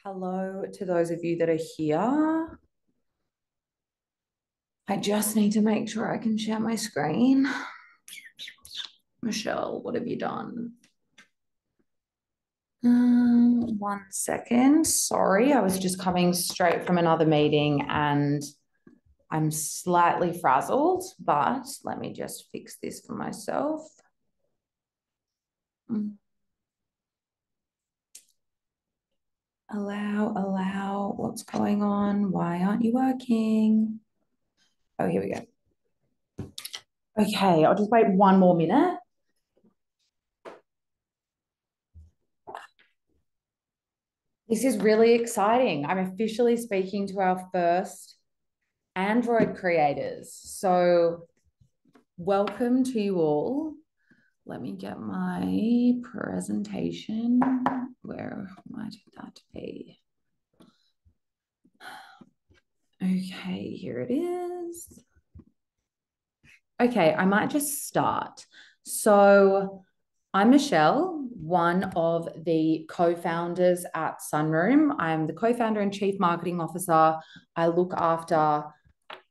Hello to those of you that are here. I just need to make sure I can share my screen. Michelle, what have you done? 1 second. Sorry, I was just coming straight from another meeting and I'm slightly frazzled, but let me just fix this for myself. Allow. What's going on? Why aren't you working? Oh, here we go. Okay, I'll just wait 1 more minute. This is really exciting. I'm officially speaking to our first Android creators. So, welcome to you all. Let me get my presentation. Where might that be? Okay, here it is. Okay, I might just start. So, I'm Michelle, one of the co-founders at Sunroom. I'm the co-founder and chief marketing officer. I look after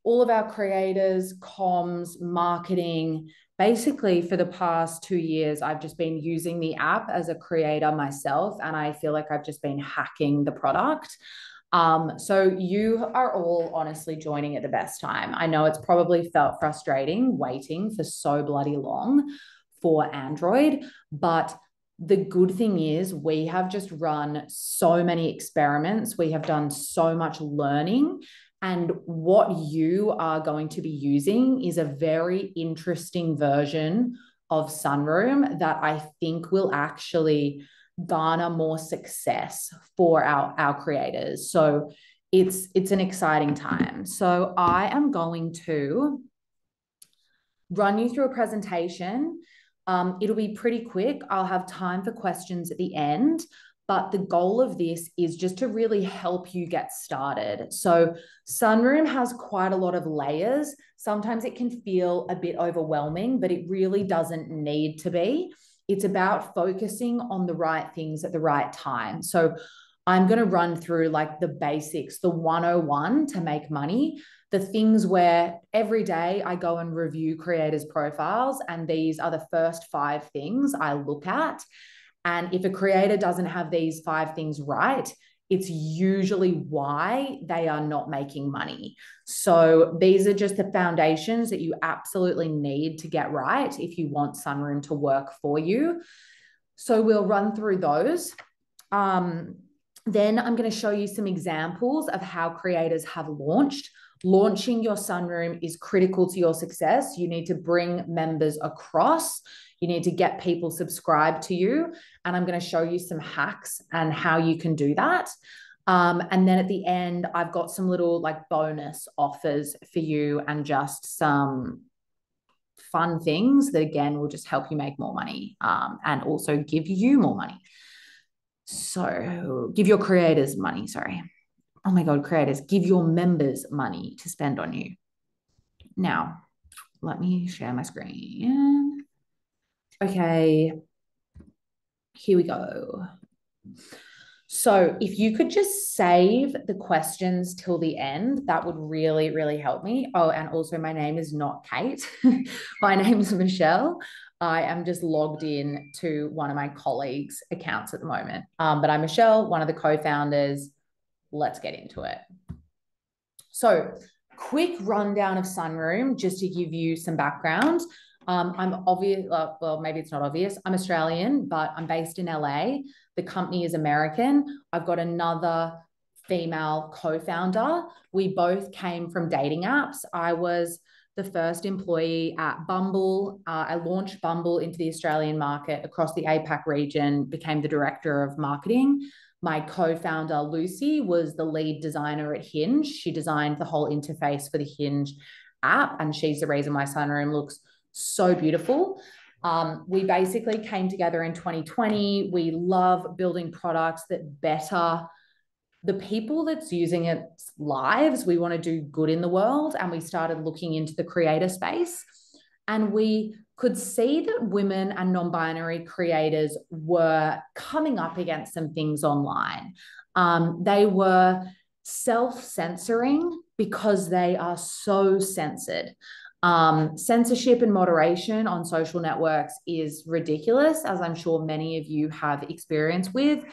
all of our creators, comms, marketing. Basically, for the past 2 years, I've just been using the app as a creator myself, and I feel like I've just been hacking the product. So you are all honestly joining at the best time. I know it's probably felt frustrating waiting for so bloody long for Android, but the good thing is we have just run so many experiments. We have done so much learning. And what you are going to be using is a very interesting version of Sunroom that I think will actually garner more success for our creators. So it's an exciting time. So I am going to run you through a presentation. It'll be pretty quick. I'll have time for questions at the end, but the goal of this is just to really help you get started. So Sunroom has quite a lot of layers. Sometimes it can feel a bit overwhelming, but it really doesn't need to be. It's about focusing on the right things at the right time. So I'm going to run through like the basics, the 101 to make money, the things where every day I go and review creators' profiles, and these are the first 5 things I look at. And if a creator doesn't have these 5 things right, it's usually why they are not making money. So these are just the foundations that you absolutely need to get right if you want Sunroom to work for you. So we'll run through those. Then I'm going to show you some examples of how creators have launched. Launching your Sunroom is critical to your success. You need to bring members across. You need to get people subscribed to you. And I'm going to show you some hacks and how you can do that. And then at the end, I've got some little like bonus offers for you and just some fun things that, again, will just help you make more money and also give you more money. So give your creators money, sorry. Oh my God, creators, give your members money to spend on you. Now, let me share my screen. Okay, here we go. So if you could just save the questions till the end, that would really, really help me. Oh, and also my name is not Kate. My name is Michelle. I am just logged in to one of my colleagues' accounts at the moment. But I'm Michelle, one of the co-founders. Let's get into it. So quick rundown of Sunroom, just to give you some background. I'm obvious, well, maybe it's not obvious. I'm Australian, but I'm based in LA. The company is American. I've got another female co-founder. We both came from dating apps. I was the first employee at Bumble. I launched Bumble into the Australian market across the APAC region, became the director of marketing. My co-founder, Lucy, was the lead designer at Hinge. She designed the whole interface for the Hinge app, and she's the reason my Sunroom looks so beautiful. We basically came together in 2020. We love building products that better the people that's using its lives. We want to do good in the world, and we started looking into the creator space. And we could see that women and non-binary creators were coming up against some things online. They were self-censoring because they are so censored. Censorship and moderation on social networks is ridiculous, as I'm sure many of you have experience with.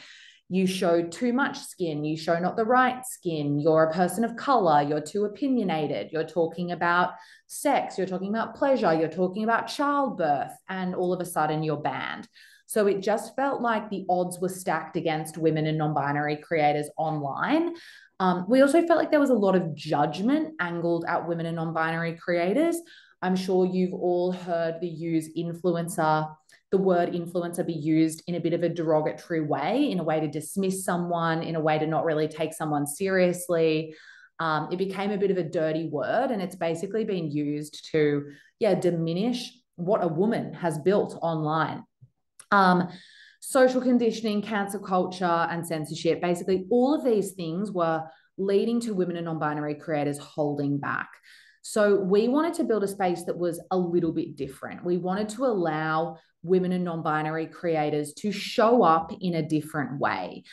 You show too much skin, you show not the right skin, you're a person of color, you're too opinionated, you're talking about sex, you're talking about pleasure, you're talking about childbirth, and all of a sudden you're banned. So it just felt like the odds were stacked against women and non-binary creators online. We also felt like there was a lot of judgment angled at women and non-binary creators. I'm sure you've all heard the word influencer be used in a bit of a derogatory way, in a way to dismiss someone, in a way to not really take someone seriously. It became a bit of a dirty word, and it's basically been used to, diminish what a woman has built online. Social conditioning, cancel culture, and censorship, basically all of these things were leading to women and non-binary creators holding back. So we wanted to build a space that was a little bit different. We wanted to allow women and non-binary creators to show up in a different way.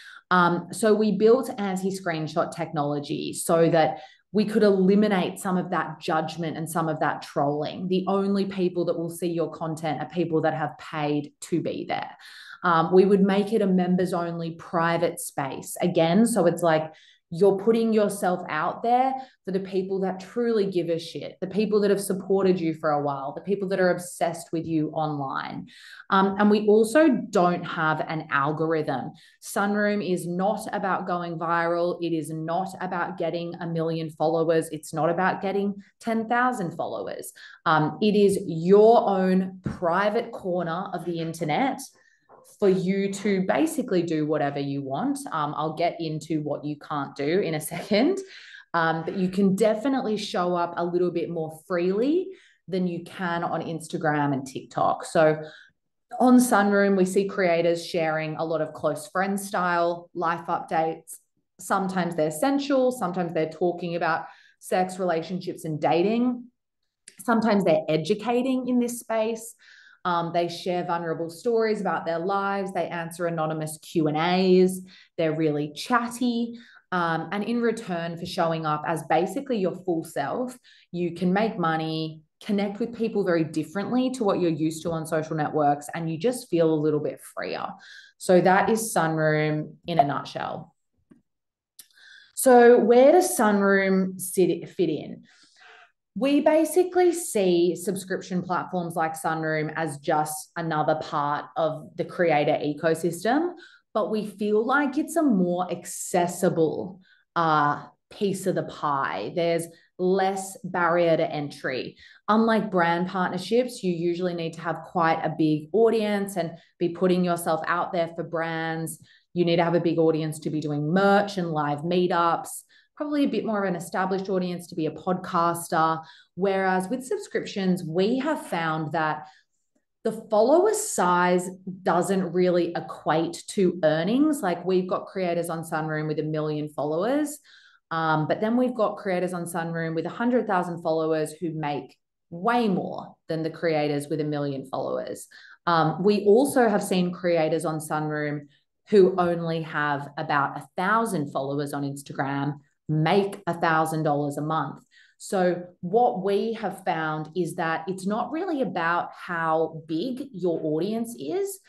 So we built anti-screenshot technology so that we could eliminate some of that judgment and some of that trolling. The only people that will see your content are people that have paid to be there. We would make it a members only private space again. So it's like you're putting yourself out there for the people that truly give a shit, the people that have supported you for a while, the people that are obsessed with you online. And we also don't have an algorithm. Sunroom is not about going viral. It is not about getting 1 million followers. It's not about getting 10,000 followers. It is your own private corner of the internet for you to basically do whatever you want. I'll get into what you can't do in a second, but you can definitely show up a little bit more freely than you can on Instagram and TikTok. So on Sunroom, we see creators sharing a lot of close friend style life updates. Sometimes they're sensual, sometimes they're talking about sex, relationships, and dating. Sometimes they're educating in this space. They share vulnerable stories about their lives. They answer anonymous Q&As. They're really chatty. And in return for showing up as basically your full self, you can make money, connect with people very differently to what you're used to on social networks, and you just feel a little bit freer. So that is Sunroom in a nutshell. So where does Sunroom fit in? We basically see subscription platforms like Sunroom as just another part of the creator ecosystem, but we feel like it's a more accessible piece of the pie. There's less barrier to entry. Unlike brand partnerships, you usually need to have quite a big audience and be putting yourself out there for brands. You need to have a big audience to be doing merch and live meetups, probably a bit more of an established audience to be a podcaster. Whereas with subscriptions, we have found that the follower size doesn't really equate to earnings. Like we've got creators on Sunroom with 1 million followers, but then we've got creators on Sunroom with 100,000 followers who make way more than the creators with 1 million followers. We also have seen creators on Sunroom who only have about 1,000 followers on Instagram make $1,000 a month. So what we have found is that it's not really about how big your audience is.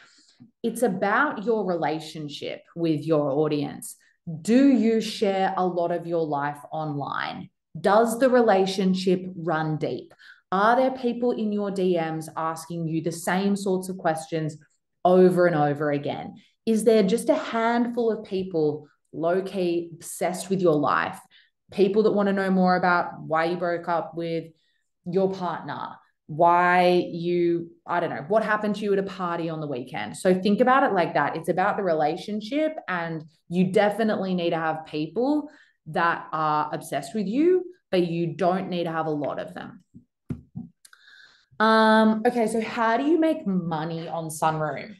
It's about your relationship with your audience. Do you share a lot of your life online? Does the relationship run deep? Are there people in your DMs asking you the same sorts of questions over and over again? Is there just a handful of people low-key obsessed with your life, people that want to know more about why you broke up with your partner, what happened to you at a party on the weekend? So think about it like that. It's about the relationship, and you definitely need to have people that are obsessed with you, but you don't need to have a lot of them. Okay, so how do you make money on Sunroom?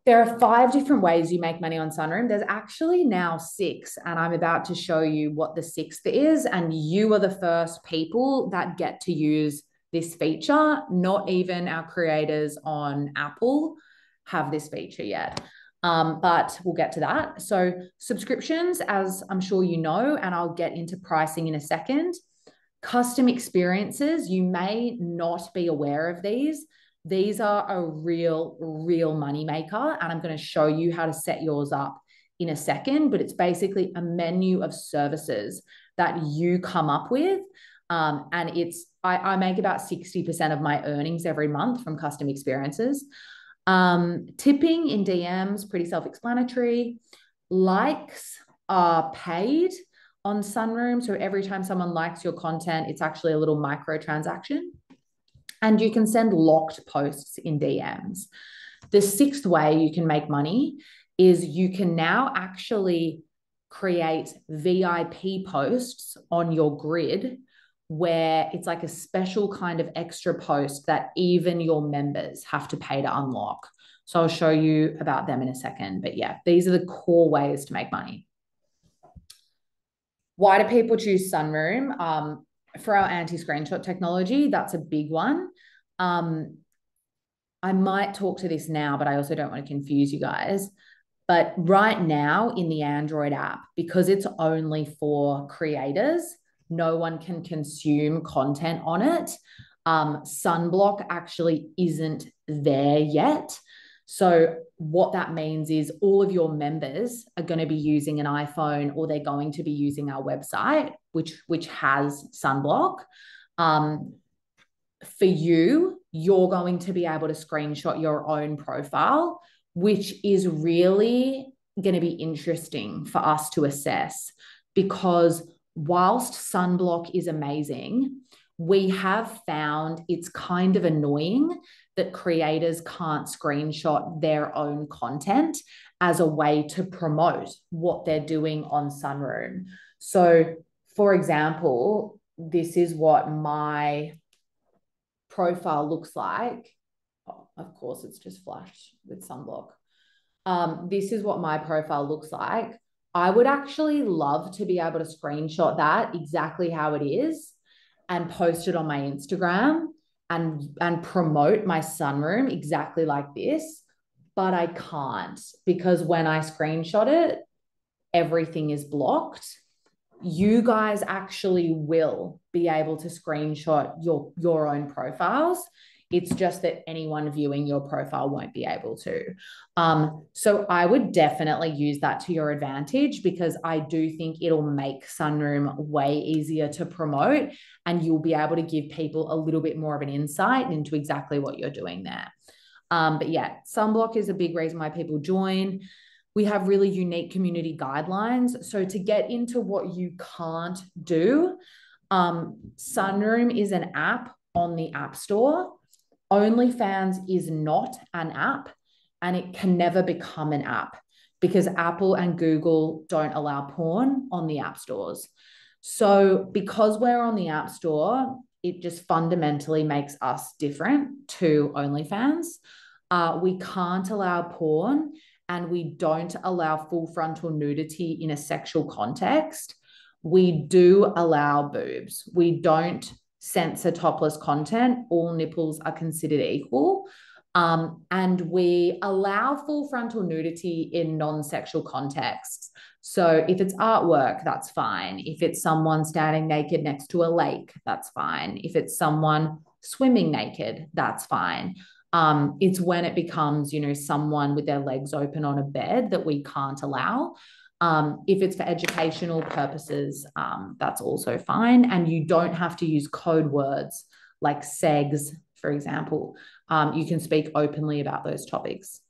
There are 5 different ways you make money on Sunroom. There's actually now 6, and I'm about to show you what the 6th is, and you are the first people that get to use this feature. Not even our creators on Apple have this feature yet. But we'll get to that. So subscriptions, as I'm sure you know, and I'll get into pricing in a second. Custom experiences, you may not be aware of these. These are a real money maker, and I'm going to show you how to set yours up in a second, but it's basically a menu of services that you come up with. And I make about 60% of my earnings every month from custom experiences. Tipping in DMs, pretty self-explanatory. Likes are paid on Sunroom. So every time someone likes your content, it's actually a little micro transaction. And you can send locked posts in DMs. The sixth way you can make money is you can now actually create VIP posts on your grid where it's like a special kind of extra post that even your members have to pay to unlock. So I'll show you about them in a second. But yeah, these are the core ways to make money. Why do people choose Sunroom? For our anti-screenshot technology, that's a big one. I might talk to this now, but I also don't want to confuse you guys. But right now in the Android app, because it's only for creators, no one can consume content on it. Sunblock actually isn't there yet. So what that means is all of your members are going to be using an iPhone, or they're going to be using our website, which has Sunblock. For you, you're going to be able to screenshot your own profile, which is really going to be interesting for us to assess, because whilst Sunblock is amazing, we have found it's kind of annoying that creators can't screenshot their own content as a way to promote what they're doing on Sunroom. So, for example, this is what my profile looks like. Oh, of course, it's just flashed with Sunblock. This is what my profile looks like. I would actually love to be able to screenshot that exactly how it is and post it on my Instagram and promote my Sunroom exactly like this. But I can't, because when I screenshot it, everything is blocked. You guys actually will be able to screenshot your own profiles. It's just that anyone viewing your profile won't be able to. So I would definitely use that to your advantage, because I do think it'll make Sunroom way easier to promote, and you'll be able to give people a little bit more of an insight into exactly what you're doing there. But yeah, Sunblock is a big reason why people join. We have really unique community guidelines. So to get into what you can't do, Sunroom is an app on the App Store. OnlyFans is not an app, and it can never become an app because Apple and Google don't allow porn on the app stores. So because we're on the App Store, it just fundamentally makes us different to OnlyFans. We can't allow porn, and we don't allow full frontal nudity in a sexual context. We do allow boobs. We don't censor topless content. All nipples are considered equal. And we allow full frontal nudity in non-sexual contexts. So if it's artwork, that's fine. If it's someone standing naked next to a lake, that's fine. If it's someone swimming naked, that's fine. It's when it becomes, someone with their legs open on a bed that we can't allow. If it's for educational purposes, that's also fine. And you don't have to use code words like segs, for example. You can speak openly about those topics.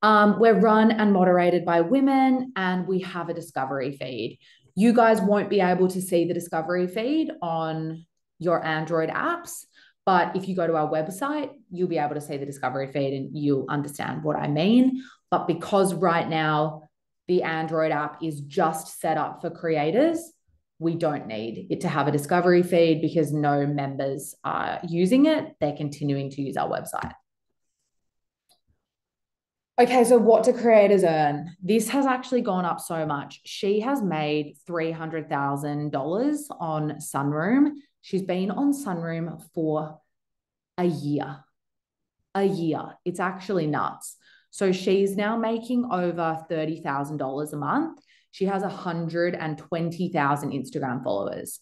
We're run and moderated by women, and we have a discovery feed. You guys won't be able to see the discovery feed on your Android apps, but if you go to our website, you'll be able to see the discovery feed and you'll understand what I mean. But because right now the Android app is just set up for creators, we don't need it to have a discovery feed because no members are using it. They're continuing to use our website. Okay, so what do creators earn? This has actually gone up so much. She has made $300,000 on Sunroom She's been on Sunroom for a year. A year. It's actually nuts. So she's now making over $30,000 a month. She has 120,000 Instagram followers.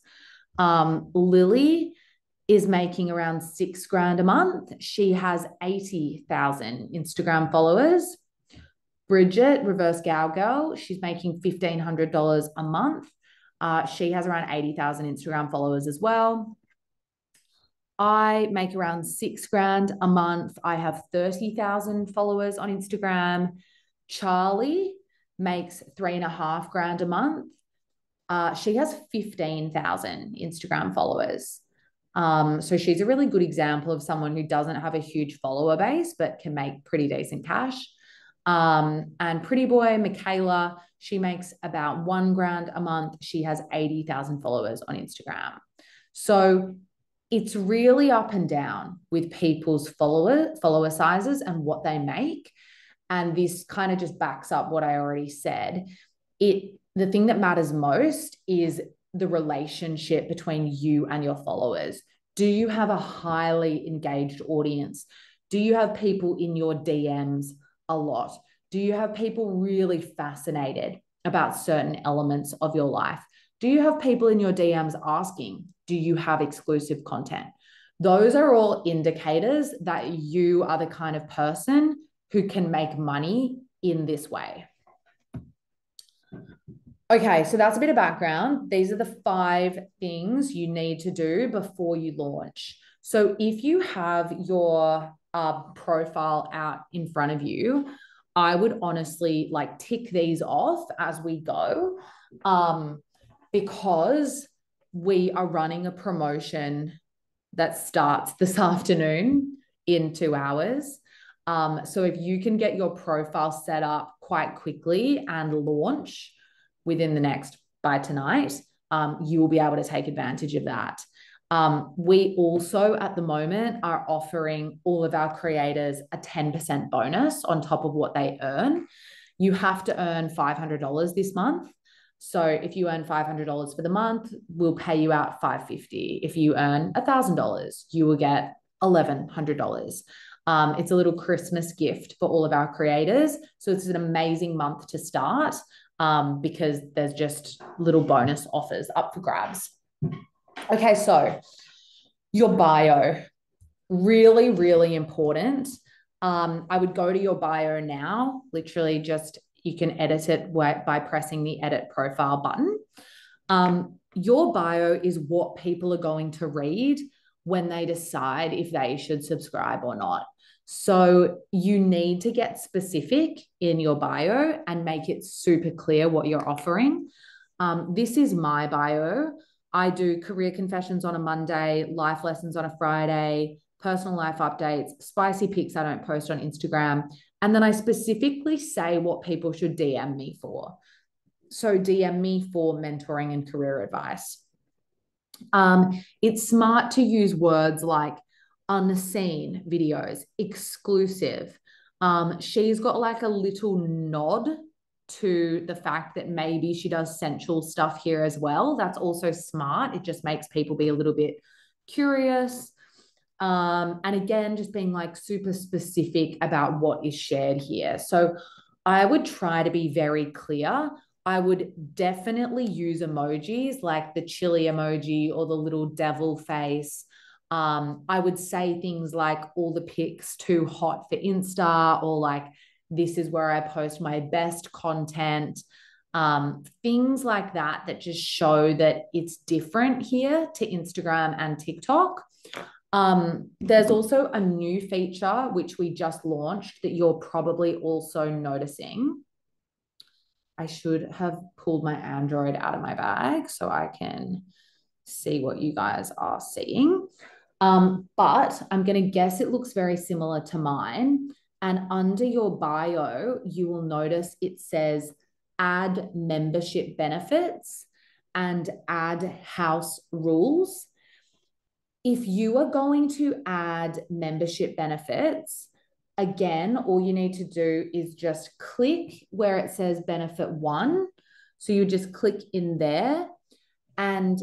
Lily is making around $6,000 a month. She has 80,000 Instagram followers. Bridget, Reverse Gal Girl, she's making $1,500 a month. She has around 80,000 Instagram followers as well. I make around $6,000 a month. I have 30,000 followers on Instagram. Charlie makes $3,500 a month. She has 15,000 Instagram followers. So she's a really good example of someone who doesn't have a huge follower base, but can make pretty decent cash. And Pretty Boy, Michaela, she makes about $1,000 a month. She has 80,000 followers on Instagram. So it's really up and down with people's follower sizes and what they make. And this kind of just backs up what I already said. The thing that matters most is the relationship between you and your followers. Do you have a highly engaged audience? Do you have people in your DMs a lot? Do you have people really fascinated about certain elements of your life? Do you have people in your DMs asking, do you have exclusive content? Those are all indicators that you are the kind of person who can make money in this way. Okay, so that's a bit of background. These are the 5 things you need to do before you launch. So if you have your profile out in front of you, I would honestly like tick these off as we go, because we are running a promotion that starts this afternoon in 2 hours. So if you can get your profile set up quite quickly and launch within the next by tonight, you will be able to take advantage of that. We also at the moment are offering all of our creators a 10% bonus on top of what they earn. You have to earn $500 this month. So if you earn $500 for the month, we'll pay you out $550. If you earn $1,000, you will get $1,100. It's a little Christmas gift for all of our creators. So it's an amazing month to start, because there's just little bonus offers up for grabs. Okay, so your bio, really, really important. I would go to your bio now, literally just, you can edit it by pressing the edit profile button. Your bio is what people are going to read when they decide if they should subscribe or not. So you need to get specific in your bio and make it super clear what you're offering. This is my bio. I do career confessions on a Monday, life lessons on a Friday, personal life updates, spicy pics I don't post on Instagram. And then I specifically say what people should DM me for. So DM me for mentoring and career advice. It's smart to use words like unseen videos, exclusive. She's got like a little nod to the fact that maybe she does sensual stuff here as well. That's also smart. It just makes people be a little bit curious. And again, just being like super specific about what is shared here. So I would try to be very clear. I would definitely use emojis like the chili emoji or the little devil face. I would say things like all the pics too hot for Insta, or like this is where I post my best content. Things like that that just show that it's different here to Instagram and TikTok. There's also a new feature which we just launched that you're probably also noticing. I should have pulled my Android out of my bag so I can see what you guys are seeing. But I'm going to guess it looks very similar to mine. And under your bio, you will notice it says add membership benefits and add house rules. If you are going to add membership benefits, again, all you need to do is just click where it says benefit 1. So you just click in there, and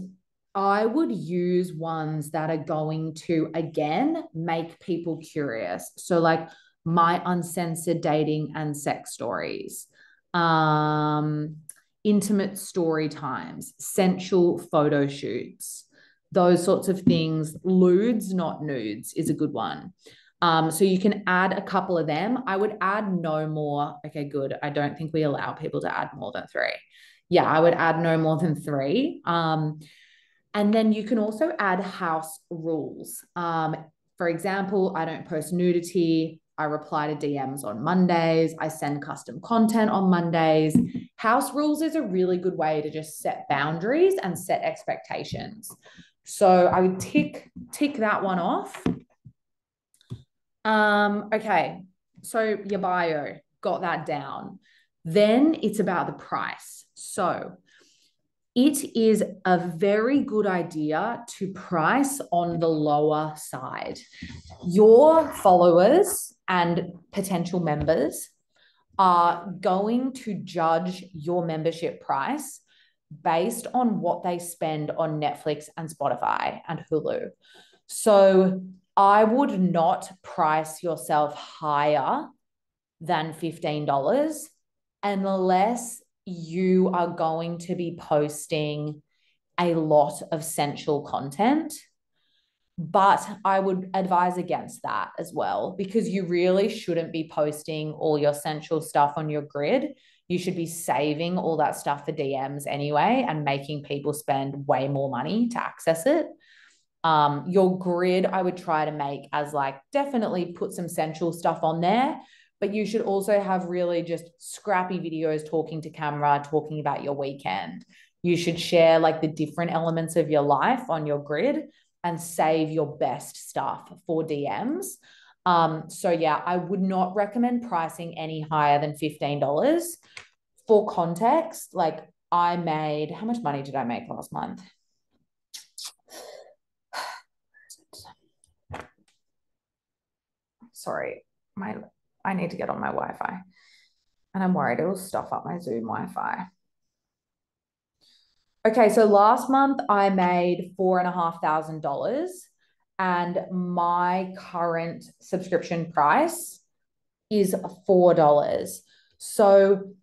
I would use ones that are going to, again, make people curious. So, like my uncensored dating and sex stories, um, intimate story times, sensual photo shoots, those sorts of things. Lewds, not nudes, is a good one. So you can add a couple of them. I would add no more. Okay, good. I don't think we allow people to add more than three. Yeah, I would add no more than three. And then you can also add house rules. For example, I don't post nudity. I reply to DMs on Mondays. I send custom content on Mondays. House rules is a really good way to just set boundaries and set expectations. So I would tick that one off. Okay, so your bio, got that down. Then it's about the price. So it is a very good idea to price on the lower side. Your followers and potential members are going to judge your membership price based on what they spend on Netflix and Spotify and Hulu. So I would not price yourself higher than $15 unless you are going to be posting a lot of sensual content. But I would advise against that as well, because you really shouldn't be posting all your sensual stuff on your grid. You should be saving all that stuff for DMs anyway and making people spend way more money to access it. Your grid, I would try to make as like definitely put some sensual stuff on there, but you should also have really just scrappy videos talking to camera, talking about your weekend. You should share like the different elements of your life on your grid and save your best stuff for DMs. So yeah, I would not recommend pricing any higher than $15. For context, like I made, how much money did I make last month? Sorry, I need to get on my Wi-Fi. And I'm worried it'll stuff up my Zoom Wi-Fi. Okay, so last month I made $4,500 and my current subscription price is $4. So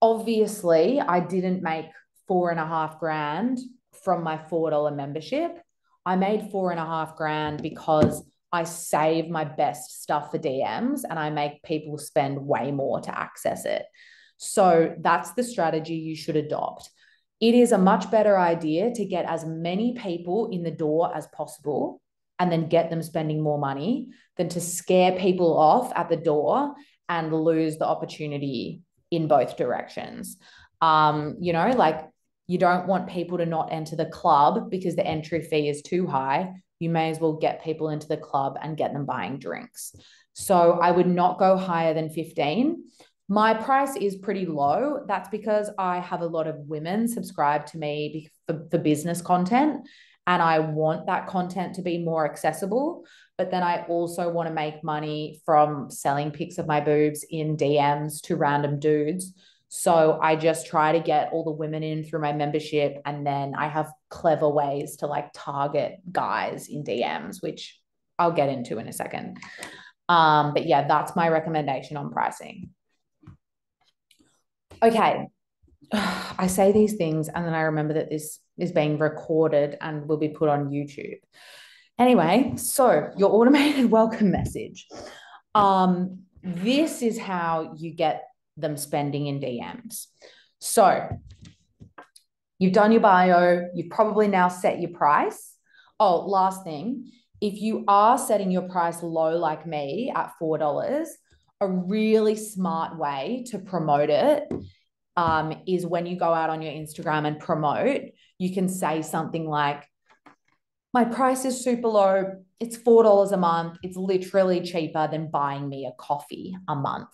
obviously I didn't make 4.5 grand from my $4 membership. I made 4.5 grand because I save my best stuff for DMs and I make people spend way more to access it. So that's the strategy you should adopt. It is a much better idea to get as many people in the door as possible and then get them spending more money than to scare people off at the door and lose the opportunity in both directions. Like you don't want people to not enter the club because the entry fee is too high. You may as well get people into the club and get them buying drinks. So I would not go higher than 15. My price is pretty low. That's because I have a lot of women subscribe to me for business content, and I want that content to be more accessible. But then I also want to make money from selling pics of my boobs in DMs to random dudes. So I just try to get all the women in through my membership. And then I have clever ways to like target guys in DMs, which I'll get into in a second. But yeah, that's my recommendation on pricing. Okay. I say these things and then I remember that this is being recorded and will be put on YouTube. Anyway, so your automated welcome message. This is how you get them spending in DMs. So you've done your bio, you've probably now set your price. Oh, last thing, if you are setting your price low like me at $4, a really smart way to promote it is when you go out on your Instagram and promote, you can say something like, my price is super low. It's $4 a month. It's literally cheaper than buying me a coffee a month.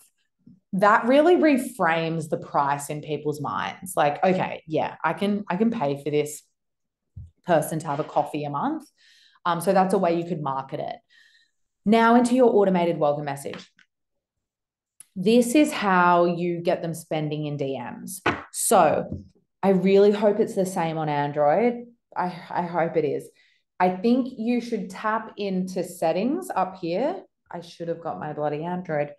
That really reframes the price in people's minds. Like, okay, yeah, I can pay for this person to have a coffee a month. So that's a way you could market it. Now into your automated welcome message. This is how you get them spending in DMs. So I really hope it's the same on Android. I hope it is. I think you should tap into settings up here. I should have got my bloody Android.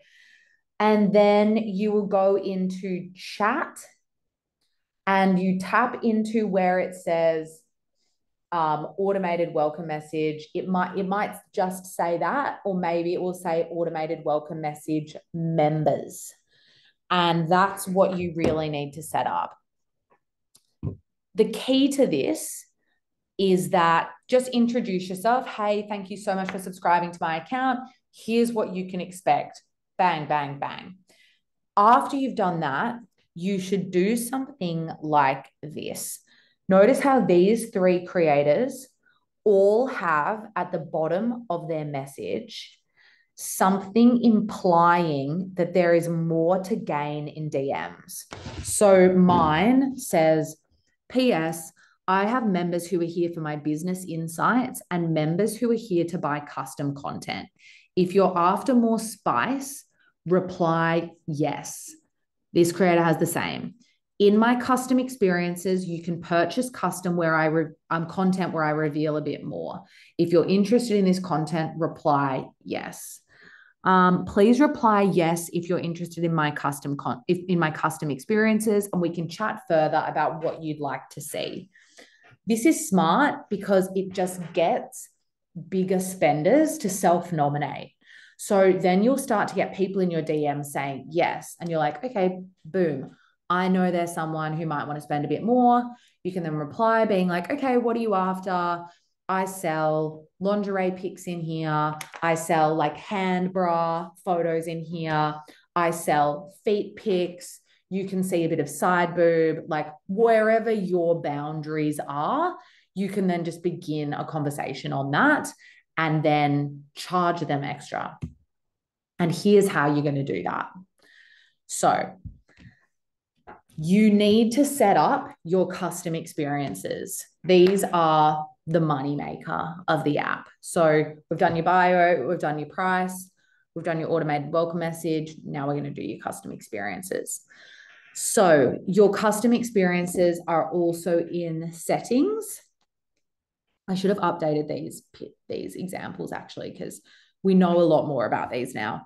And then you will go into chat and you tap into where it says automated welcome message. It might just say that, or maybe it will say automated welcome message members. And that's what you really need to set up. The key to this is that just introduce yourself. Hey, thank you so much for subscribing to my account. Here's what you can expect. Bang, bang, bang. After you've done that, you should do something like this. Notice how these three creators all have at the bottom of their message something implying that there is more to gain in DMs. So mine says, P.S. I have members who are here for my business insights and members who are here to buy custom content. If you're after more spice, reply yes. This creator has the same. In my custom experiences, you can purchase custom content where I reveal a bit more. If you're interested in this content, reply yes. Please reply yes if you're interested in my custom experiences, and we can chat further about what you'd like to see. This is smart because it just gets bigger spenders to self-nominate. So then you'll start to get people in your DM saying yes, and you're like, okay, boom. I know there's someone who might want to spend a bit more. You can then reply being like, okay, what are you after? I sell lingerie pics in here. I sell like hand bra photos in here. I sell feet pics. You can see a bit of side boob, like wherever your boundaries are, you can then just begin a conversation on that and then charge them extra. And here's how you're going to do that. So you need to set up your custom experiences. These are the money maker of the app. So we've done your bio, we've done your price, we've done your automated welcome message. Now we're going to do your custom experiences. So your custom experiences are also in settings. I should have updated these examples actually, because we know a lot more about these now.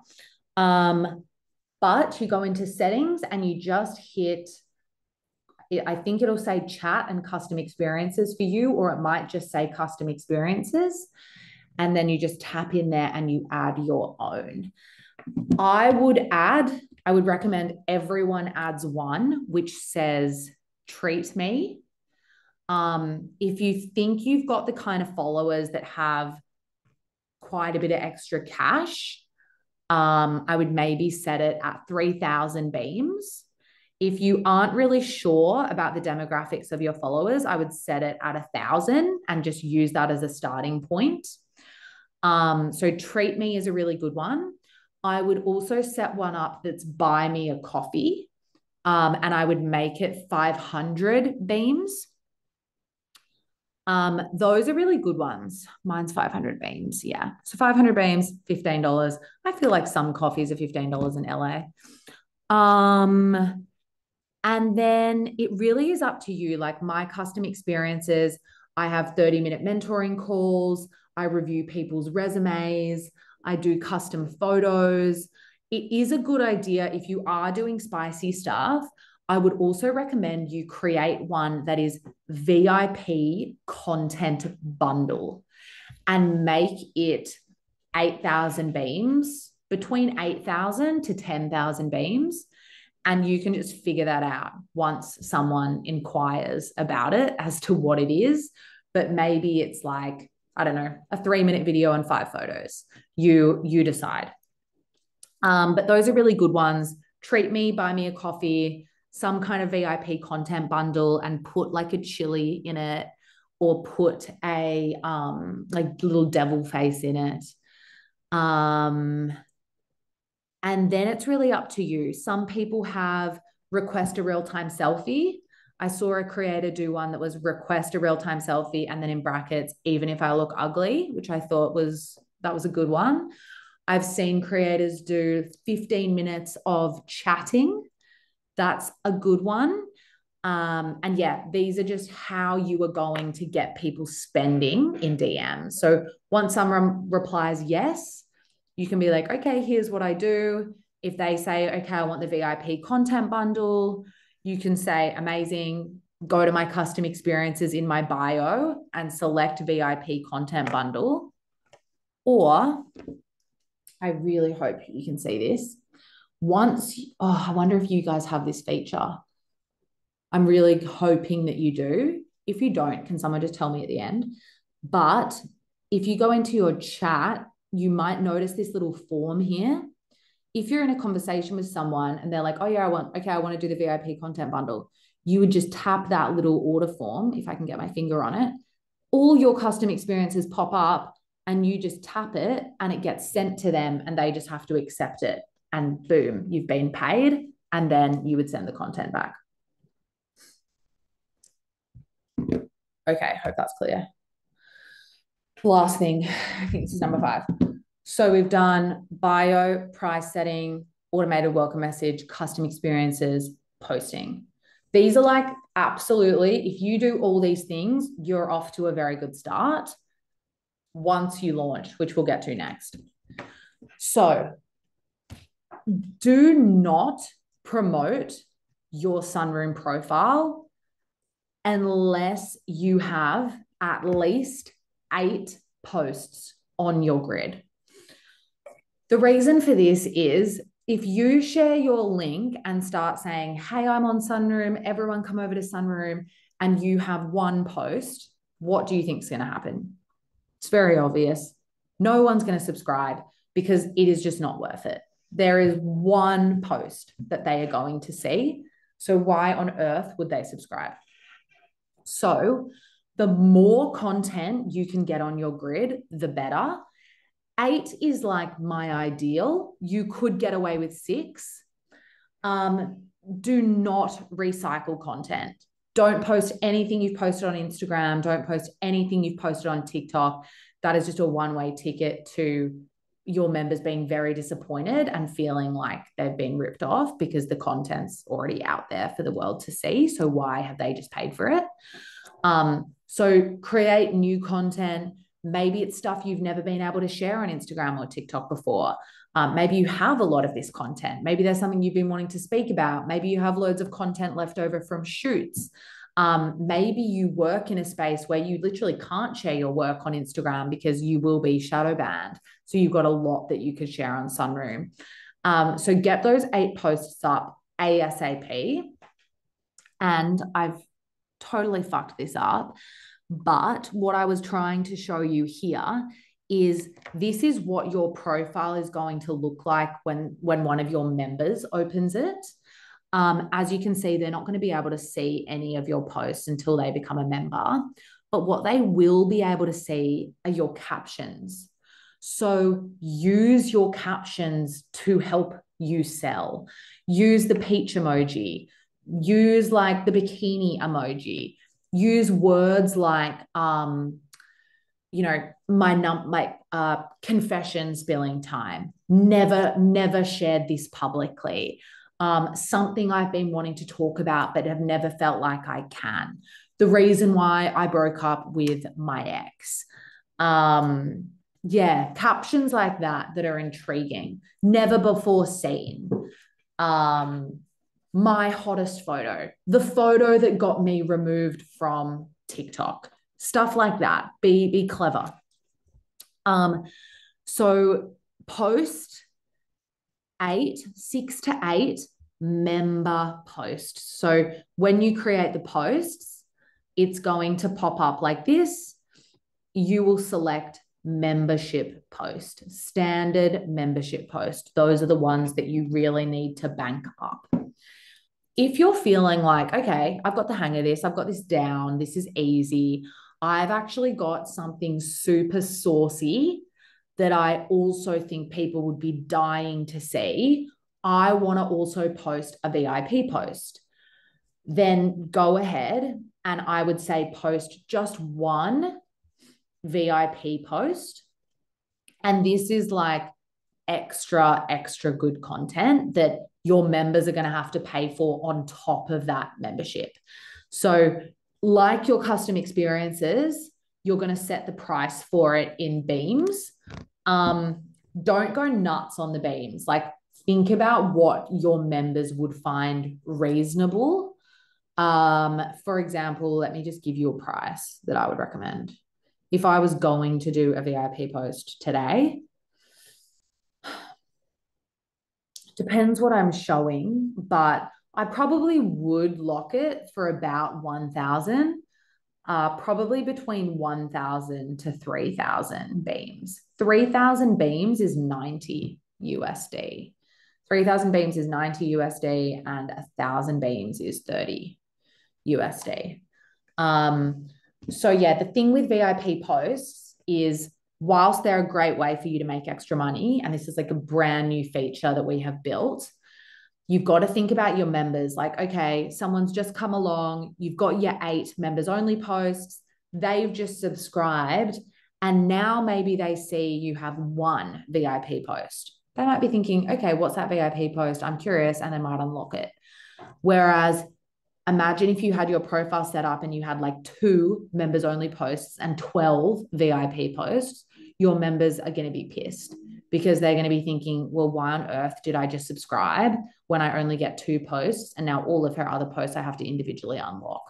But you go into settings and you just hit, I think it'll say chat and custom experiences for you, or it might just say custom experiences. And then you just tap in there and you add your own. I would recommend everyone adds one, which says treat me. If you think you've got the kind of followers that have quite a bit of extra cash, I would maybe set it at 3,000 beams. If you aren't really sure about the demographics of your followers, I would set it at 1,000 and just use that as a starting point. So treat me is a really good one. I would also set one up that's buy me a coffee, and I would make it 500 beams. Those are really good ones. Mine's 500 beams. Yeah. So 500 beams, $15. I feel like some coffees are $15 in LA. And then it really is up to you. Like my custom experiences, I have 30-minute mentoring calls. I review people's resumes. I do custom photos. It is a good idea if you are doing spicy stuff. I would also recommend you create one that is VIP content bundle and make it 8,000 beams, between 8,000 to 10,000 beams. And you can just figure that out once someone inquires about it as to what it is. But maybe it's like, I don't know, a 3-minute video and 5 photos. You decide. But those are really good ones. Treat me, buy me a coffee, some kind of VIP content bundle, and put like a chili in it, or put a like little devil face in it. And then it's really up to you. Some people have request a real-time selfie. I saw a creator do one that was request a real-time selfie and then in brackets, even if I look ugly, which I thought that was a good one. I've seen creators do 15 minutes of chatting. That's a good one. And yeah, these are just how you are going to get people spending in DMs. So once someone replies yes, you can be like, okay, here's what I do. If they say, okay, I want the VIP content bundle, you can say, amazing, go to my custom experiences in my bio and select VIP content bundle. Or I really hope you can see this. I wonder if you guys have this feature. I'm really hoping that you do. If you don't, can someone just tell me at the end? But if you go into your chat, you might notice this little form here. If you're in a conversation with someone and they're like, oh yeah, I want to do the VIP content bundle, you would just tap that little order form, if I can get my finger on it. All your custom experiences pop up and you just tap it and it gets sent to them and they just have to accept it. And boom, you've been paid. And then you would send the content back. Okay, hope that's clear. Last thing, I think this is number 5. So we've done bio, price setting, automated welcome message, custom experiences, posting. These are like absolutely, if you do all these things, you're off to a very good start once you launch, which we'll get to next. So do not promote your Sunroom profile unless you have at least 8 posts on your grid. The reason for this is if you share your link and start saying, hey, I'm on Sunroom, everyone come over to Sunroom, and you have 1 post, what do you think is going to happen? It's very obvious. No one's going to subscribe because it is just not worth it. There is 1 post that they are going to see. So why on earth would they subscribe? So the more content you can get on your grid, the better. 8 is like my ideal. You could get away with 6. Do not recycle content. Don't post anything you've posted on Instagram. Don't post anything you've posted on TikTok. That is just a one-way ticket to your members being very disappointed and feeling like they've been ripped off because the content's already out there for the world to see. So why have they just paid for it? So create new content. Maybe it's stuff you've never been able to share on Instagram or TikTok before. Maybe you have a lot of this content. Maybe there's something you've been wanting to speak about. Maybe you have loads of content left over from shoots. Maybe you work in a space where you literally can't share your work on Instagram because you will be shadow banned. So you've got a lot that you could share on Sunroom. So get those 8 posts up ASAP. And I've totally fucked this up. But what I was trying to show you here is this is what your profile is going to look like when one of your members opens it. As you can see, they're not going to be able to see any of your posts until they become a member. But what they will be able to see are your captions. So use your captions to help you sell. Use the peach emoji. Use like the bikini emoji. Use words like, confession spilling time. Never shared this publicly. Something I've been wanting to talk about, but have never felt like I can. The reason why I broke up with my ex. Captions like that are intriguing. Never before seen. My hottest photo, the photo that got me removed from TikTok, stuff like that. Be clever. So post 6 to 8 member posts. So when you create the posts, it's going to pop up like this. You will select membership post, standard membership post. Those are the ones that you really need to bank up. If you're feeling like, okay, I've got the hang of this, I've got this down, this is easy, I've actually got something super saucy that I also think people would be dying to see, I want to also post a VIP post, then go ahead and I would say post just 1 VIP post. And this is like extra good content that your members are going to have to pay for on top of that membership. So, like your custom experiences, you're going to set the price for it in beams. Don't go nuts on the beams. Like, think about what your members would find reasonable. For example, let me just give you a price that I would recommend. If I was going to do a VIP post today, depends what I'm showing, but I probably would lock it for about 1,000, probably between 1,000 to 3,000 beams. 3,000 beams is 90 USD. 3,000 beams is 90 USD and 1,000 beams is 30 USD. So yeah, the thing with VIP posts is whilst they're a great way for you to make extra money, and this is like a brand new feature that we have built, you've got to think about your members. Like, okay, someone's just come along, you've got your 8 members only posts, they've just subscribed, and now maybe they see you have 1 VIP post. They might be thinking, okay, what's that VIP post? I'm curious, and they might unlock it. Whereas imagine if you had your profile set up and you had like 2 members only posts and 12 VIP posts, your members are going to be pissed because they're going to be thinking, well, why on earth did I just subscribe when I only get 2 posts and now all of her other posts I have to individually unlock?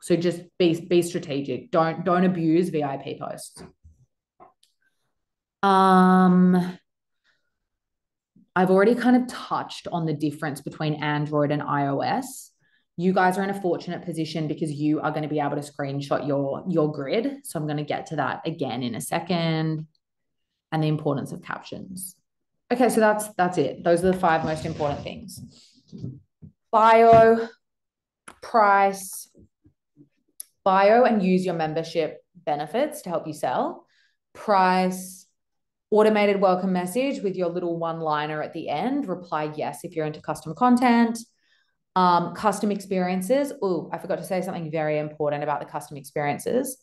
So just be strategic. Don't abuse VIP posts. I've already kind of touched on the difference between Android and iOS. You guys are in a fortunate position because you are going to be able to screenshot your grid. So I'm going to get to that again in a second, and the importance of captions. Okay, so that's it. Those are the 5 most important things. Bio, price, bio and use your membership benefits to help you sell. Price, automated welcome message with your little one-liner at the end. Reply yes if you're into custom content. Custom experiences. Oh, I forgot to say something very important about the custom experiences.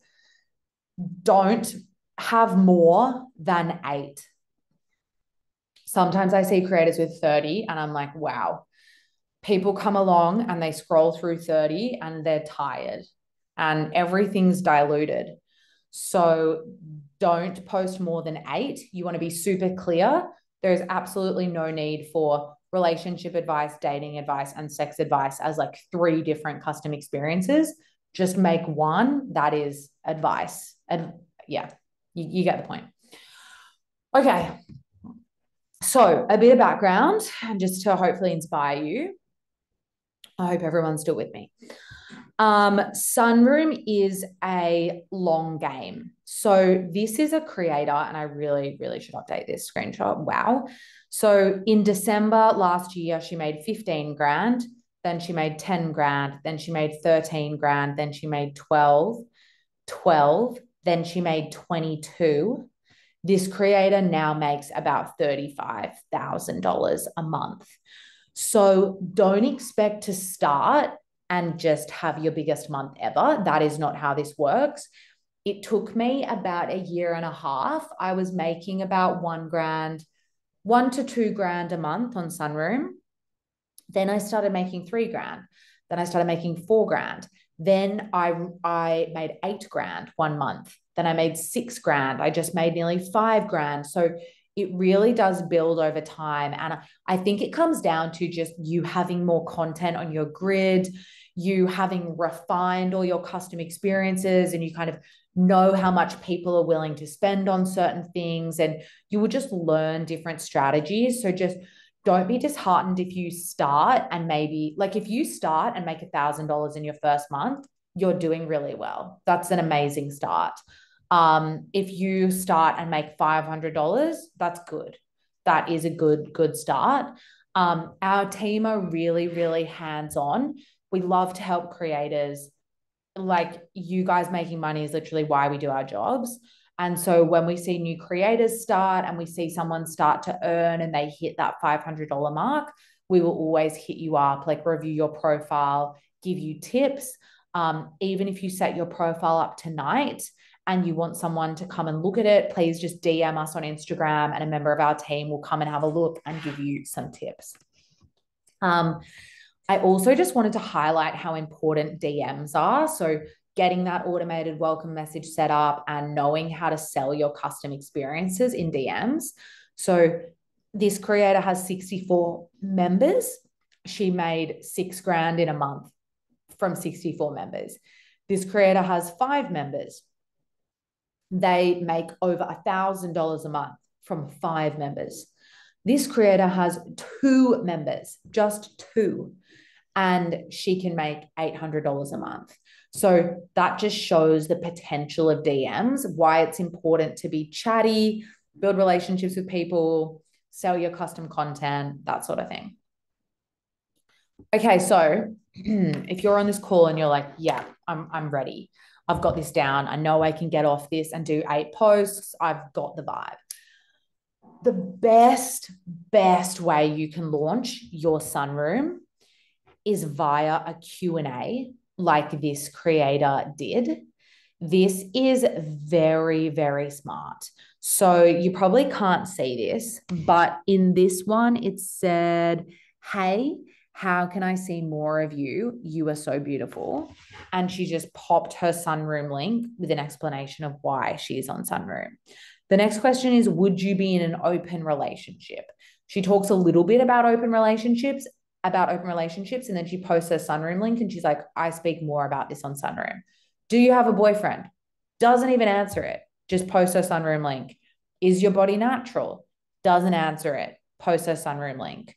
Don't have more than 8. Sometimes I see creators with 30 and I'm like, wow. People come along and they scroll through 30 and they're tired and everything's diluted. So don't post more than 8. You want to be super clear. There's absolutely no need for relationship advice, dating advice, and sex advice as like 3 different custom experiences. Just make one that is advice. And yeah, you get the point. Okay. So a bit of background and just to hopefully inspire you. I hope everyone's still with me. Sunroom is a long game. So this is a creator, and I really, really should update this screenshot. Wow. So in December last year, she made 15 grand, then she made 10 grand, then she made 13 grand, then she made 12, then she made 22. This creator now makes about $35,000 a month. So don't expect to start and just have your biggest month ever. That is not how this works. It took me about a year and a half. I was making about 1 to 2 grand a month on Sunroom. Then I started making 3 grand. Then I started making 4 grand. Then I made 8 grand one month. Then I made 6 grand. I just made nearly 5 grand. So it really does build over time. And I think it comes down to just you having more content on your grid, you having refined all your custom experiences, and you kind of know how much people are willing to spend on certain things, and you will just learn different strategies. So just don't be disheartened if you start and maybe like if you start and make $1,000 in your first month, you're doing really well. That's an amazing start. If you start and make $500, that's good. That is a good start. Our team are really, really hands-on. We love to help creators. Like, you guys making money is literally why we do our jobs. And so when we see new creators start and we see someone start to earn and they hit that $500 mark, we will always hit you up, like review your profile, give you tips. Even if you set your profile up tonight and you want someone to come and look at it, please just DM us on Instagram and a member of our team will come and have a look and give you some tips. I also just wanted to highlight how important DMs are. So getting that automated welcome message set up and knowing how to sell your custom experiences in DMs. So this creator has 64 members. She made $6,000 in a month from 64 members. This creator has 5 members. They make over $1,000 a month from 5 members. This creator has 2 members, just 2, and she can make $800 a month. So that just shows the potential of DMs, why it's important to be chatty, build relationships with people, sell your custom content, that sort of thing. Okay, so if you're on this call and you're like, yeah, I'm ready. I've got this down. I know I can get off this and do 8 posts. I've got the vibe. The best way you can launch your sunroom is via a Q&A like this creator did. This is very, very smart. So you probably can't see this, but in this one, it said, hey, how can I see more of you? You are so beautiful. And she just popped her sunroom link with an explanation of why she is on sunroom. The next question is, would you be in an open relationship? She talks a little bit about open relationships, and then she posts her sunroom link and she's like, I speak more about this on sunroom. Do you have a boyfriend? Doesn't even answer it. Just post her sunroom link. Is your body natural? Doesn't answer it. Post her sunroom link.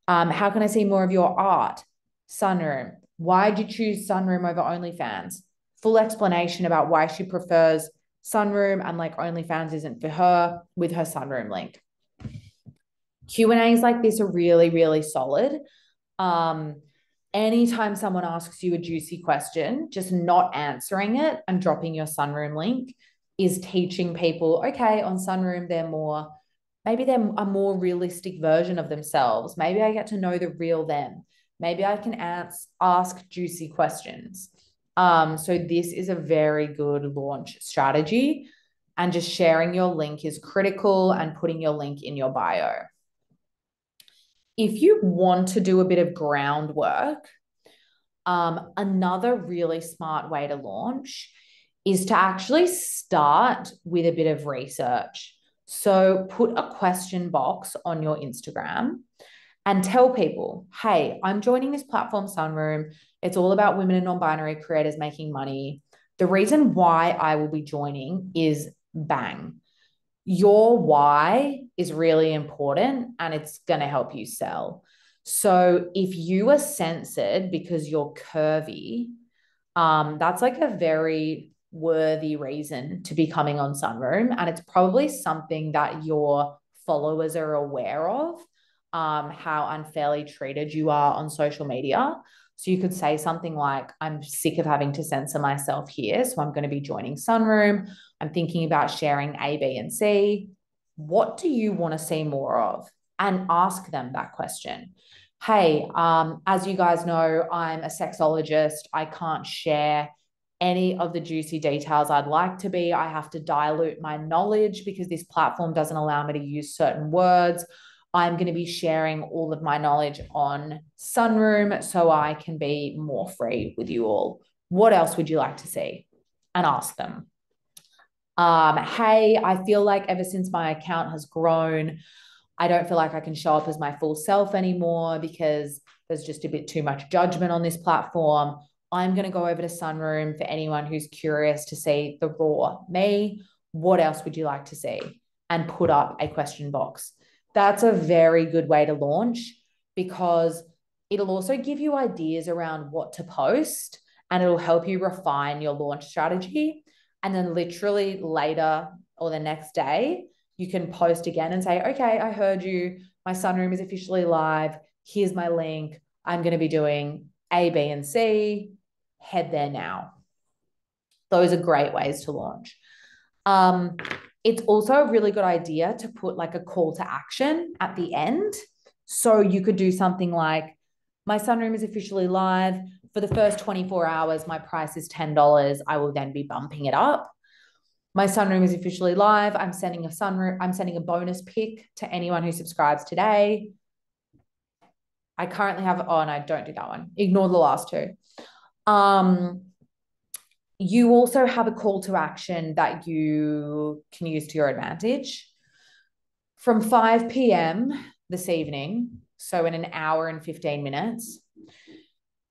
How can I see more of your art? Sunroom. Why'd you choose sunroom over OnlyFans? Full explanation about why she prefers sunroom and like OnlyFans isn't for her with her sunroom link. Q&As like this are really, really solid. Anytime someone asks you a juicy question, just not answering it and dropping your sunroom link is teaching people, okay, on sunroom, maybe they're a more realistic version of themselves. Maybe I get to know the real them. Maybe I can ask juicy questions. So this is a very good launch strategy, and just sharing your link is critical and putting your link in your bio. If you want to do a bit of groundwork, another really smart way to launch is to actually start with a bit of research. So put a question box on your Instagram and tell people, hey, I'm joining this platform, Sunroom. It's all about women and non-binary creators making money. The reason why I will be joining is bang. Your why is really important and it's going to help you sell. So if you are censored because you're curvy, that's like a very worthy reason to be coming on Sunroom. And it's probably something that your followers are aware of, how unfairly treated you are on social media. So you could say something like, I'm sick of having to censor myself here, so I'm going to be joining Sunroom. I'm thinking about sharing A, B, and C. What do you want to see more of? And ask them that question. Hey, as you guys know, I'm a sexologist. I can't share any of the juicy details I'd like to be. I have to dilute my knowledge because this platform doesn't allow me to use certain words. I'm going to be sharing all of my knowledge on Sunroom so I can be more free with you all. What else would you like to see? And ask them. Hey, I feel like ever since my account has grown, I don't feel like I can show up as my full self anymore because there's just a bit too much judgment on this platform. I'm going to go over to Sunroom for anyone who's curious to see the raw me. What else would you like to see? And put up a question box. That's a very good way to launch because it'll also give you ideas around what to post and it'll help you refine your launch strategy. And then literally later or the next day, you can post again and say, okay, I heard you. My Sunroom is officially live. Here's my link. I'm going to be doing A, B, and C. Head there now. Those are great ways to launch. It's also a really good idea to put like a call to action at the end. So you could do something like, my Sunroom is officially live. For the first 24 hours, my price is $10. I will then be bumping it up. My sunroom is officially live. I'm sending a bonus pic to anyone who subscribes today. I currently have, oh no, don't do that one. Ignore the last two. You also have a call to action that you can use to your advantage. From 5 p.m. this evening, so in an hour and 15 minutes,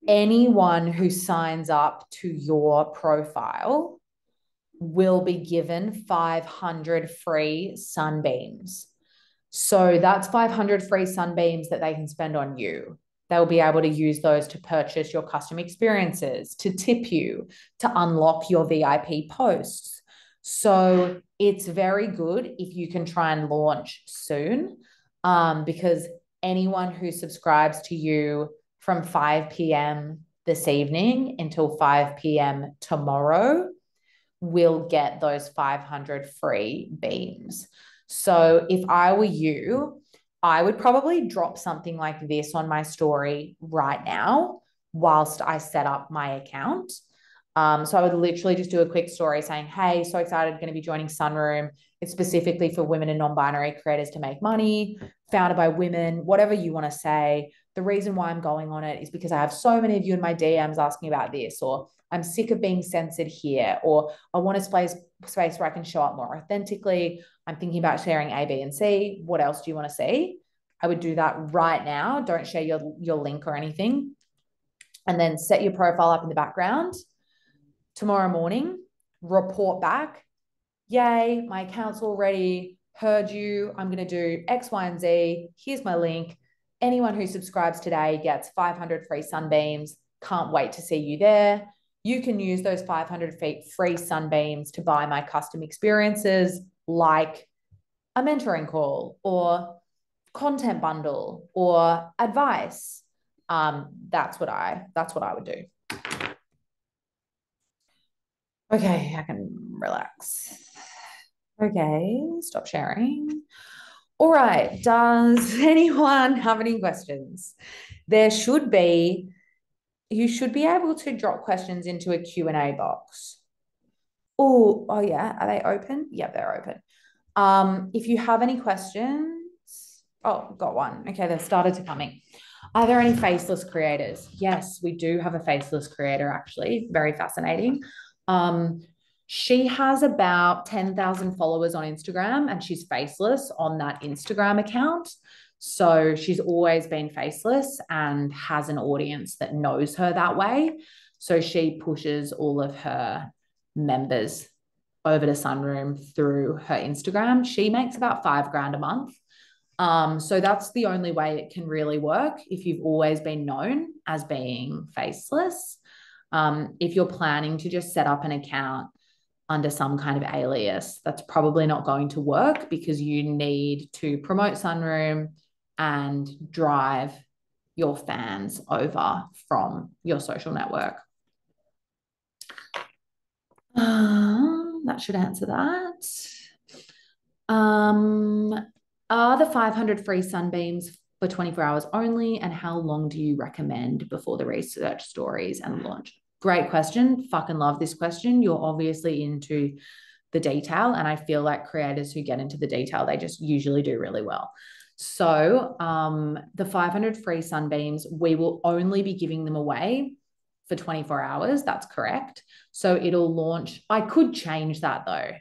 anyone who signs up to your profile will be given 500 free sunbeams. So that's 500 free sunbeams that they can spend on you. They'll be able to use those to purchase your custom experiences, to tip you, to unlock your VIP posts. So it's very good if you can try and launch soon, because anyone who subscribes to you from 5 p.m. this evening until 5 p.m. tomorrow will get those 500 free beams. So if I were you, I would probably drop something like this on my story right now whilst I set up my account. So I would literally just do a quick story saying, hey, so excited, going to be joining Sunroom. It's specifically for women and non-binary creators to make money, founded by women, whatever you want to say. The reason why I'm going on it is because I have so many of you in my DMs asking about this, or I'm sick of being censored here, or I want a space where I can show up more authentically. I'm thinking about sharing A, B, and C. What else do you want to see? I would do that right now. Don't share your link or anything. And then set your profile up in the background. Tomorrow morning, report back. Yay, my account's all ready. Heard you. I'm going to do X, Y, and Z. Here's my link. Anyone who subscribes today gets 500 free sunbeams. Can't wait to see you there. You can use those 500 free sunbeams to buy my custom experiences like a mentoring call or content bundle or advice. That's what I would do. Okay, I can relax. Okay, stop sharing. All right, does anyone have any questions? You should be able to drop questions into a Q&A box. Oh yeah, are they open? Yeah, they're open. If you have any questions, oh, got one. Okay, they've started to coming. Are there any faceless creators? Yes, we do have a faceless creator, actually. Very fascinating. She has about 10,000 followers on Instagram and she's faceless on that Instagram account. So she's always been faceless and has an audience that knows her that way. So she pushes all of her members over to Sunroom through her Instagram. She makes about $5,000 a month. So that's the only way it can really work if you've always been known as being faceless. If you're planning to just set up an account under some kind of alias, that's probably not going to work because you need to promote Sunroom and drive your fans over from your social network. That should answer that. Are the 500 free sunbeams for 24 hours only? And how long do you recommend before the research stories and launch? Great question. Fucking love this question. You're obviously into the detail. And I feel like creators who get into the detail, they just usually do really well. So the 500 free sunbeams, we will only be giving them away for 24 hours. That's correct. So it'll launch. I could change that though.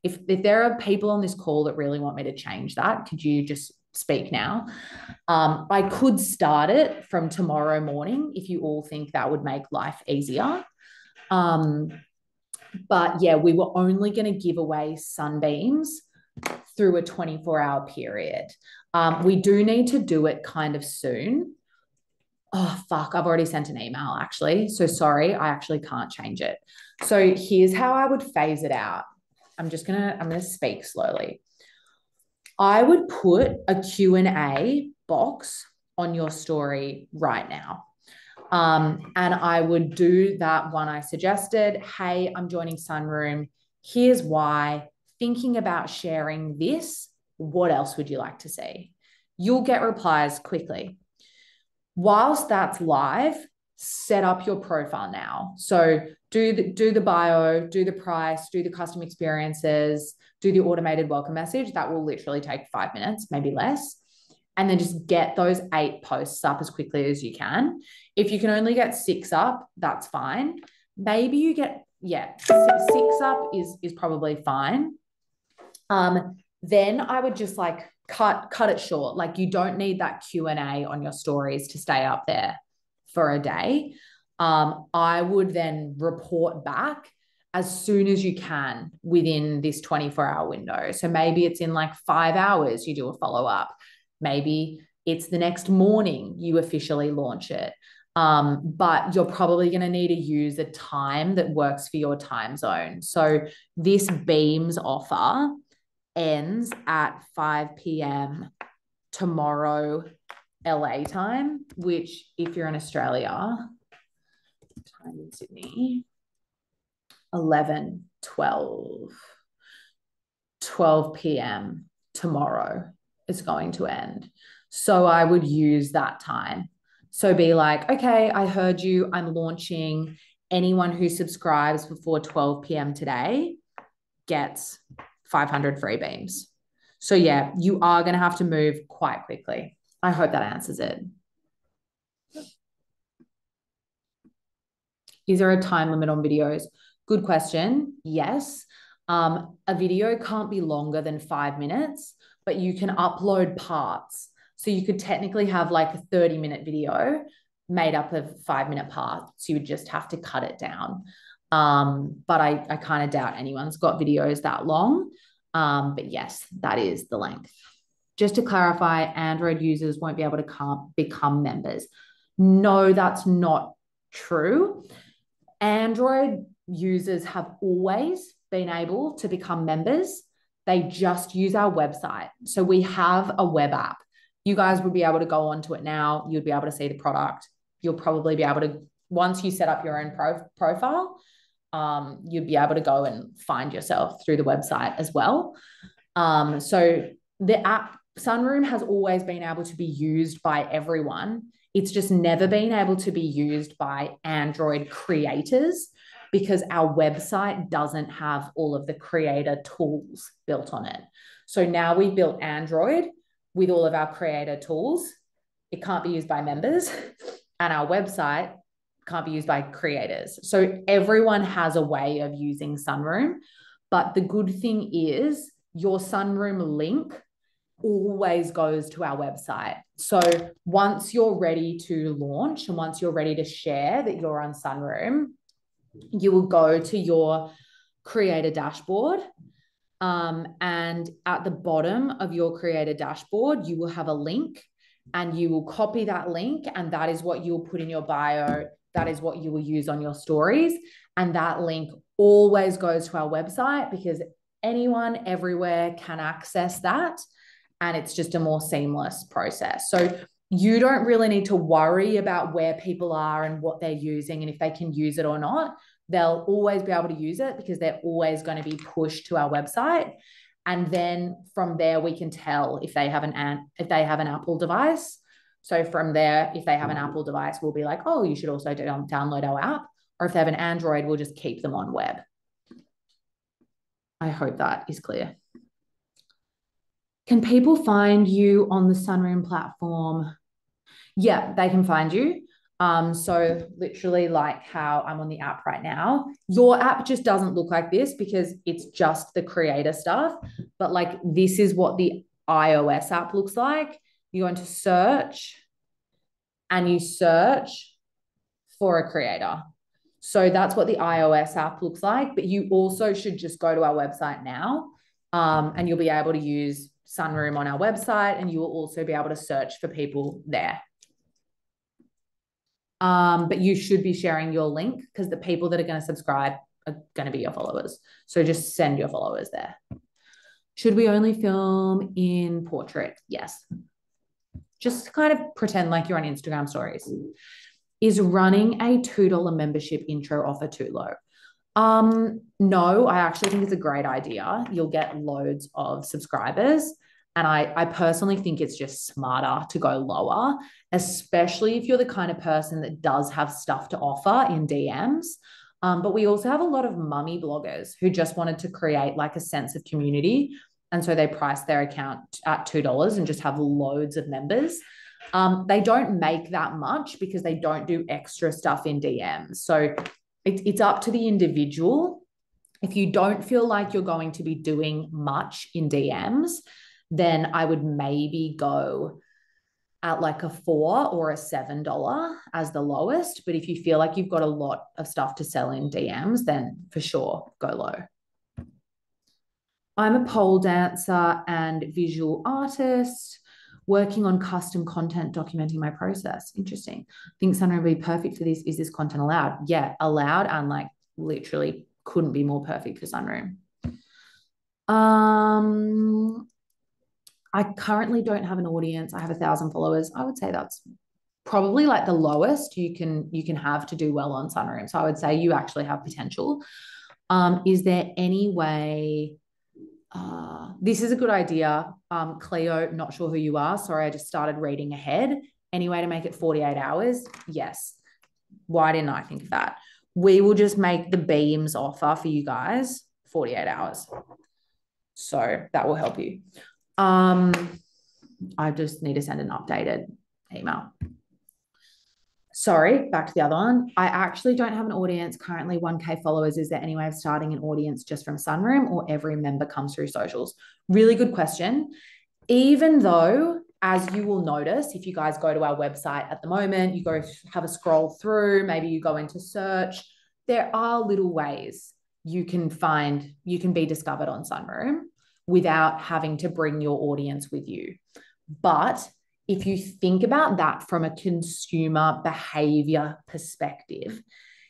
If there are people on this call that really want me to change that, could you just speak now? I could start it from tomorrow morning if you all think that would make life easier. But yeah, we were only going to give away sunbeams through a 24-hour period. We do need to do it kind of soon. Oh, fuck. I've already sent an email, actually. So sorry, I actually can't change it. So here's how I would phase it out. I'm going to speak slowly. I would put a Q&A box on your story right now. And I would do that one I suggested. Hey, I'm joining Sunroom. Here's why. Thinking about sharing this. What else would you like to see? You'll get replies quickly. Whilst that's live, set up your profile now. So do the bio, do the price, do the custom experiences, do the automated welcome message. That will literally take 5 minutes, maybe less. And then just get those 8 posts up as quickly as you can. If you can only get 6 up, that's fine. Maybe you get, 6 up is probably fine. Then I would just like cut it short. Like you don't need that Q&A on your stories to stay up there for a day. I would then report back as soon as you can within this 24-hour window. So maybe it's in like 5 hours you do a follow-up. Maybe it's the next morning you officially launch it. But you're probably going to need to use a time that works for your time zone. So this Beams offer ends at 5 p.m. tomorrow LA time, which if you're in Australia, time in Sydney, 11, 12 p.m. tomorrow is going to end. So I would use that time. So be like, okay, I heard you. I'm launching. Anyone who subscribes before 12 p.m. today gets 500 free beams. So yeah, you are going to have to move quite quickly. I hope that answers it. Is there a time limit on videos? Good question. Yes. A video can't be longer than 5 minutes, but you can upload parts. So you could technically have like a 30-minute video made up of 5-minute parts. So you would just have to cut it down. But I kind of doubt anyone's got videos that long. But yes, that is the length. Just to clarify, Android users won't be able to become members. No, that's not true. Android users have always been able to become members. They just use our website. So we have a web app. You guys would be able to go onto it now. You'd be able to see the product. You'll probably be able to, once you set up your own profile, you'd be able to go and find yourself through the website as well. So the app Sunroom has always been able to be used by everyone. It's just never been able to be used by Android creators because our website doesn't have all of the creator tools built on it. So now we've built Android with all of our creator tools. It can't be used by members, and our website can't be used by creators. So everyone has a way of using Sunroom, but the good thing is your Sunroom link always goes to our website. So once you're ready to launch and once you're ready to share that you're on Sunroom, you will go to your creator dashboard. And at the bottom of your creator dashboard, you will have a link and you will copy that link. And that is what you'll put in your bio. That is what you will use on your stories. And that link always goes to our website because anyone everywhere can access that. And it's just a more seamless process. So you don't really need to worry about where people are and what they're using and if they can use it or not. They'll always be able to use it because they're always going to be pushed to our website. And then from there, we can tell if they have an Apple device. So from there, if they have an Apple device, we'll be like, oh, you should also download our app. Or if they have an Android, we'll just keep them on web. I hope that is clear. Can people find you on the Sunroom platform? Yeah, they can find you. So literally like how I'm on the app right now. Your app just doesn't look like this because it's just the creator stuff. But like this is what the iOS app looks like. You go into search and you search for a creator. So that's what the iOS app looks like. But you also should just go to our website now and you'll be able to use Sunroom on our website and you will also be able to search for people there. But you should be sharing your link because the people that are going to subscribe are going to be your followers. So just send your followers there. Should we only film in portrait? Yes. Just kind of pretend like you're on Instagram stories. Is running a $2 membership intro offer too low? No, I actually think it's a great idea. You'll get loads of subscribers. And I personally think it's just smarter to go lower, especially if you're the kind of person that does have stuff to offer in DMs. But we also have a lot of mummy bloggers who just wanted to create like a sense of community. And so they price their account at $2 and just have loads of members. They don't make that much because they don't do extra stuff in DMs. So it's up to the individual. If you don't feel like you're going to be doing much in DMs, then I would maybe go at like a $4 or a $7 as the lowest. But if you feel like you've got a lot of stuff to sell in DMs, then for sure, go low. I'm a pole dancer and visual artist working on custom content documenting my process. Interesting. I think Sunroom would be perfect for this. Is this content allowed? Yeah, allowed, and like literally couldn't be more perfect for Sunroom. I currently don't have an audience. I have 1,000 followers. I would say that's probably like the lowest you can have to do well on Sunroom. So I would say you actually have potential. Is there any way? This is a good idea. Cleo, not sure who you are. Sorry, I just started reading ahead. Any way to make it 48 hours? Yes. Why didn't I think of that? We will just make the Beams offer for you guys 48 hours. So that will help you. I just need to send an updated email. Sorry, back to the other one. I actually don't have an audience currently, 1K followers. Is there any way of starting an audience just from Sunroom, or every member comes through socials? Really good question. Even though, as you will notice, if you guys go to our website at the moment, you go have a scroll through, maybe you go into search, there are little ways you can be discovered on Sunroom without having to bring your audience with you. But if you think about that from a consumer behavior perspective,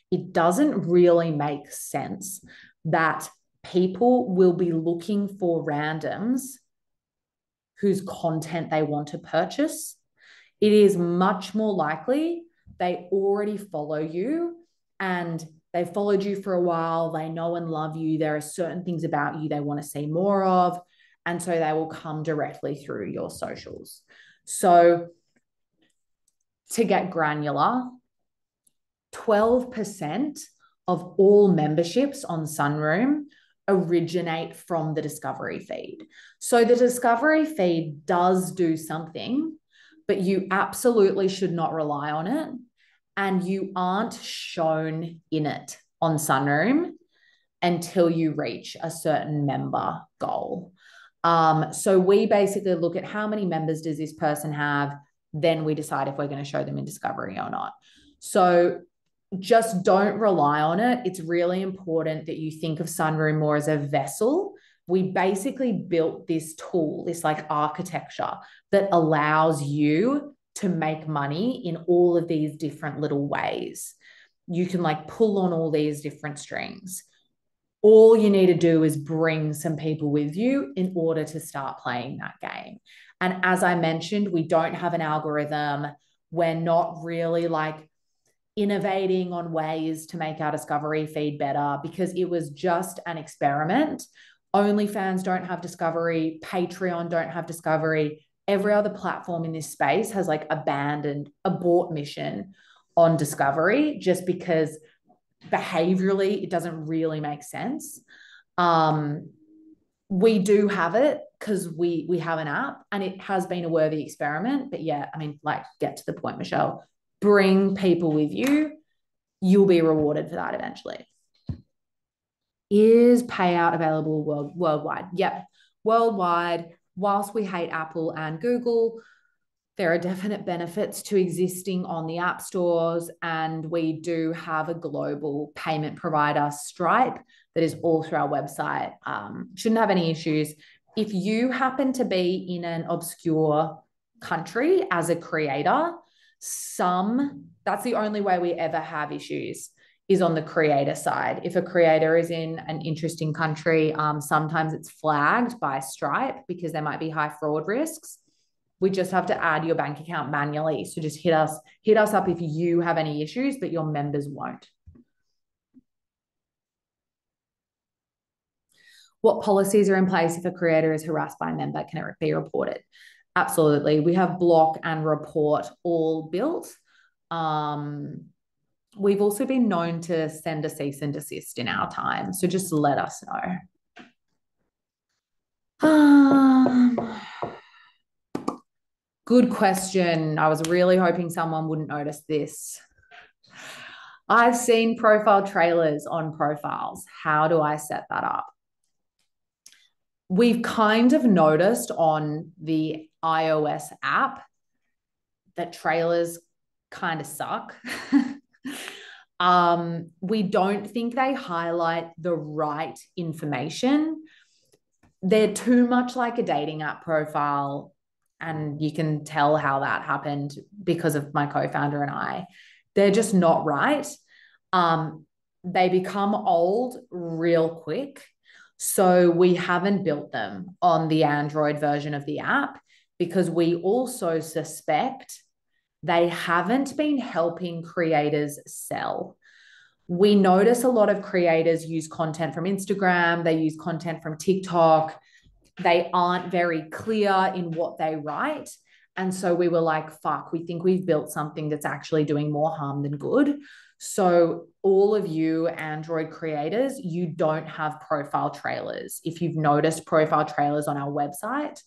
it doesn't really make sense that people will be looking for randoms whose content they want to purchase. It is much more likely they already follow you and they've followed you for a while. They know and love you. There are certain things about you they want to see more of. And so they will come directly through your socials. So to get granular, 12% of all memberships on Sunroom originate from the discovery feed. So the discovery feed does do something, but you absolutely should not rely on it. And you aren't shown in it on Sunroom until you reach a certain member goal. So we basically look at how many members does this person have, then we decide if we're going to show them in discovery or not. So just don't rely on it. It's really important that you think of Sunroom more as a vessel. We basically built this tool, this like architecture that allows you to make money in all of these different little ways. You can like pull on all these different strings. All you need to do is bring some people with you in order to start playing that game. And as I mentioned, we don't have an algorithm. We're not really like innovating on ways to make our discovery feed better because it was just an experiment. OnlyFans don't have discovery. Patreon don't have discovery. Every other platform in this space has like abandoned, abort mission on discovery just because behaviorally it doesn't really make sense. We do have it because we have an app and it has been a worthy experiment. But yeah, I mean, like, get to the point, Michelle. Bring people with you. You'll be rewarded for that eventually. Is payout available worldwide? Yep, worldwide. Whilst we hate Apple and Google, there are definite benefits to existing on the app stores, and we do have a global payment provider, Stripe, that is all through our website. Shouldn't have any issues. If you happen to be in an obscure country as a creator, that's the only way we ever have issues is on the creator side. If a creator is in an interesting country, sometimes it's flagged by Stripe because there might be high fraud risks. We just have to add your bank account manually. So just hit us up if you have any issues, but your members won't. What policies are in place if a creator is harassed by a member? Can it be reported? Absolutely. We have block and report all built. We've also been known to send a cease and desist in our time. So just let us know. Good question. I was really hoping someone wouldn't notice this. I've seen profile trailers on profiles. How do I set that up? We've kind of noticed on the iOS app that trailers kind of suck. We don't think they highlight the right information. They're too much like a dating app profile, and you can tell how that happened because of my co-founder and I. They're just not right. They become old real quick. So we haven't built them on the Android version of the app because we also suspect they haven't been helping creators sell. We notice a lot of creators use content from Instagram, they use content from TikTok. They aren't very clear in what they write. And so we were like, fuck, we think we've built something that's actually doing more harm than good. So all of you Android creators, you don't have profile trailers. If you've noticed profile trailers on our website,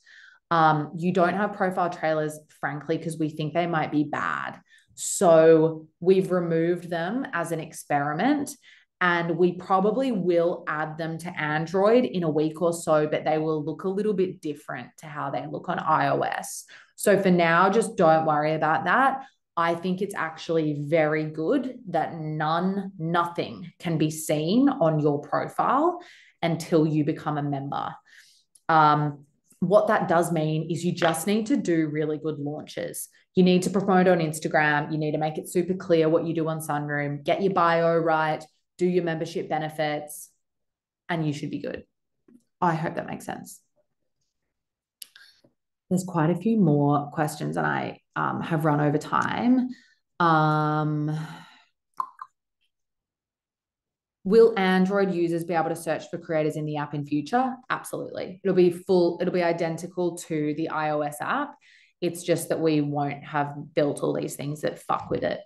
you don't have profile trailers, frankly, because we think they might be bad. So we've removed them as an experiment, and we probably will add them to Android in a week or so, but they will look a little bit different to how they look on iOS. So for now, just don't worry about that. I think it's actually very good that nothing can be seen on your profile until you become a member. What that does mean is you just need to do really good launches. You need to promote on Instagram. You need to make it super clear what you do on Sunroom, get your bio right, do your membership benefits, and you should be good. I hope that makes sense. There's quite a few more questions, and I have run over time. Will Android users be able to search for creators in the app in future? Absolutely. It'll be identical to the iOS app. It's just that we won't have built all these things that fuck with it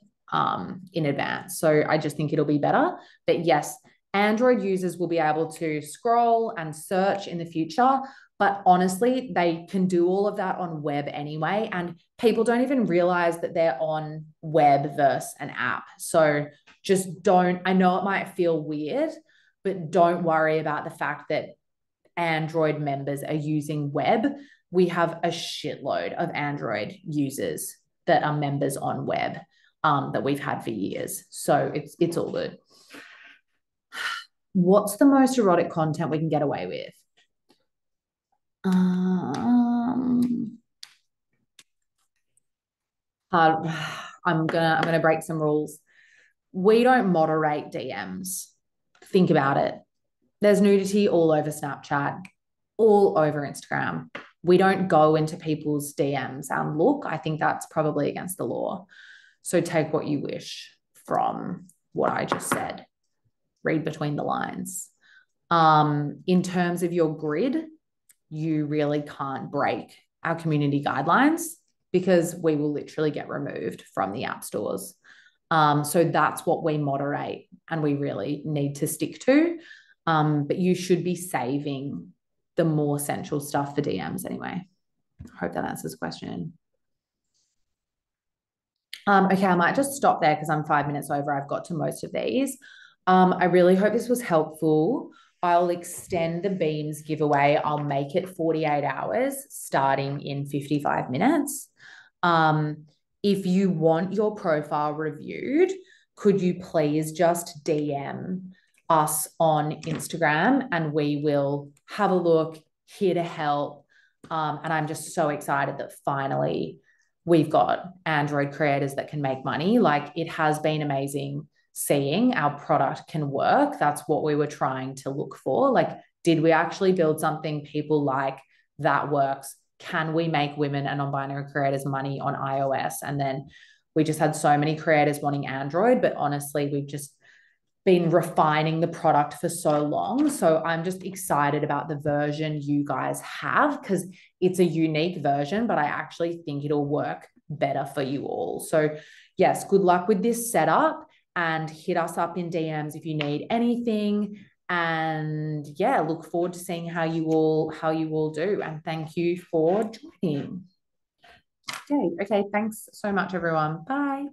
in advance. So I just think it'll be better. But yes, Android users will be able to scroll and search in the future. But honestly, they can do all of that on web anyway. And people don't even realize that they're on web versus an app. So just don't, I know it might feel weird, but don't worry about the fact that Android members are using web. We have a shitload of Android users that are members on web that we've had for years. So it's all good. What's the most erotic content we can get away with? I'm gonna break some rules. We don't moderate DMs. Think about it. There's nudity all over Snapchat, all over Instagram. We don't go into people's DMs and look. I think that's probably against the law. So take what you wish from what I just said. Read between the lines. In terms of your grid, you really can't break our community guidelines because we will literally get removed from the app stores. So that's what we moderate and we really need to stick to. But you should be saving the more central stuff for DMs anyway. I hope that answers the question. Okay, I might just stop there because I'm 5 minutes over. I've got to most of these. I really hope this was helpful. I'll extend the Beams giveaway. I'll make it 48 hours starting in 55 minutes. If you want your profile reviewed, could you please just DM us on Instagram and we will have a look, here to help. And I'm just so excited that finally we've got Android creators that can make money. Like, it has been amazing seeing our product can work. That's what we were trying to look for. Like, did we actually build something people like that works? Can we make women and non-binary creators money on iOS? And then we just had so many creators wanting Android, but honestly, we've just been refining the product for so long. So I'm just excited about the version you guys have because it's a unique version, but I actually think it'll work better for you all. So, yes, good luck with this setup and hit us up in DMs if you need anything. And yeah, look forward to seeing how you all do. And thank you for joining. Okay, thanks so much, everyone. Bye.